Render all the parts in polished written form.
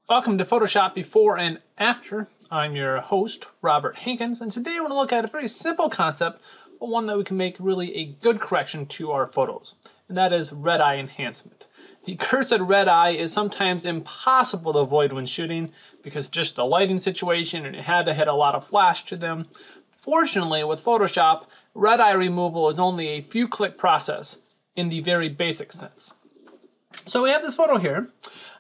Welcome to Photoshop Before and After. I'm your host, Robert Hankins, and today I want to look at a very simple concept, but one that we can make really a good correction to our photos, and that is red eye enhancement. The cursed red eye is sometimes impossible to avoid when shooting because just the lighting situation and it had to hit a lot of flash to them. Fortunately, with Photoshop, red eye removal is only a few click process in the very basic sense. So we have this photo here.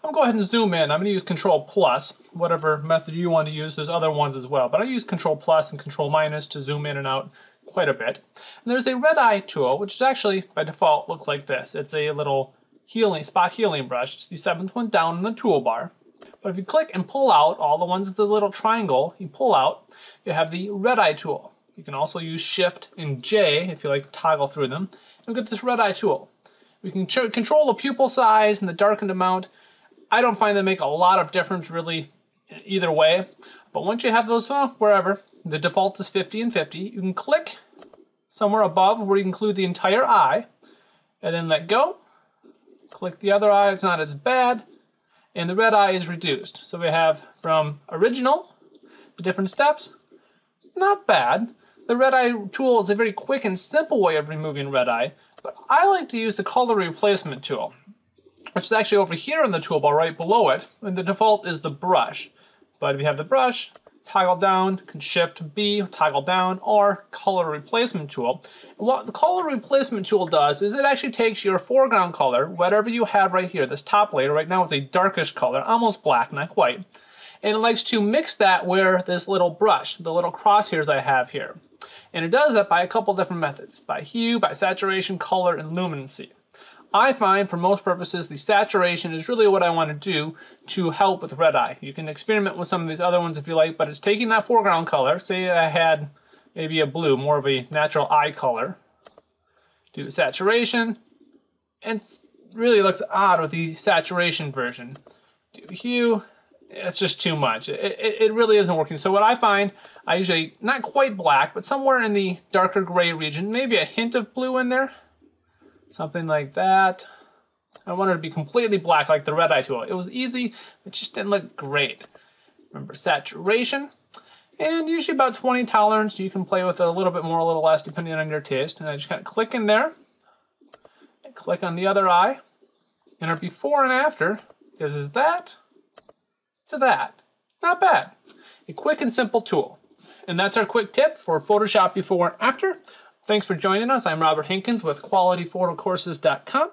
I'm going to go ahead and zoom in. I'm going to use Control Plus, whatever method you want to use. There's other ones as well, but I use Control Plus and Control Minus to zoom in and out quite a bit. And there's a red eye tool, which is actually by default look like this. It's a little spot healing brush. It's the seventh one down in the toolbar. But if you click and pull out all the ones with the little triangle, you pull out, you have the red eye tool. You can also use Shift and J if you like to toggle through them. You'll get this red eye tool. We can control the pupil size and the darkened amount. I don't find they make a lot of difference really either way. But once you have those, wherever, the default is 50 and 50, you can click somewhere above where you include the entire eye, and then let go. Click the other eye, it's not as bad, and the red eye is reduced. So we have from original, the different steps, not bad. The red eye tool is a very quick and simple way of removing red eye, but I like to use the color replacement tool, which is actually over here in the toolbar right below it, and the default is the brush. But if you have the brush, toggle down, Shift B, toggle down, or color replacement tool. And what the color replacement tool does is it actually takes your foreground color, whatever you have right here, this top layer, right now it's a darkish color, almost black, not quite, and it likes to mix that with this little brush, the little crosshairs I have here. And it does that by a couple different methods, by hue, by saturation, color, and luminancy. I find for most purposes the saturation is really what I want to do to help with red eye. You can experiment with some of these other ones if you like, but it's taking that foreground color, say I had maybe a blue, more of a natural eye color, do saturation, and it really looks odd with the saturation version. Do hue, it's just too much. It really isn't working. So what I find, I usually, not quite black, but somewhere in the darker gray region, maybe a hint of blue in there. Something like that. I want it to be completely black like the red eye tool. It was easy, it just didn't look great. Remember saturation, and usually about 20 tolerance. You can play with it a little bit more, a little less, depending on your taste. And I just kind of click in there, and click on the other eye, and our before and after is that to that. Not bad. A quick and simple tool. And that's our quick tip for Photoshop Before and After. Thanks for joining us. I'm Robert Hankins with QualityPhotoCourses.com.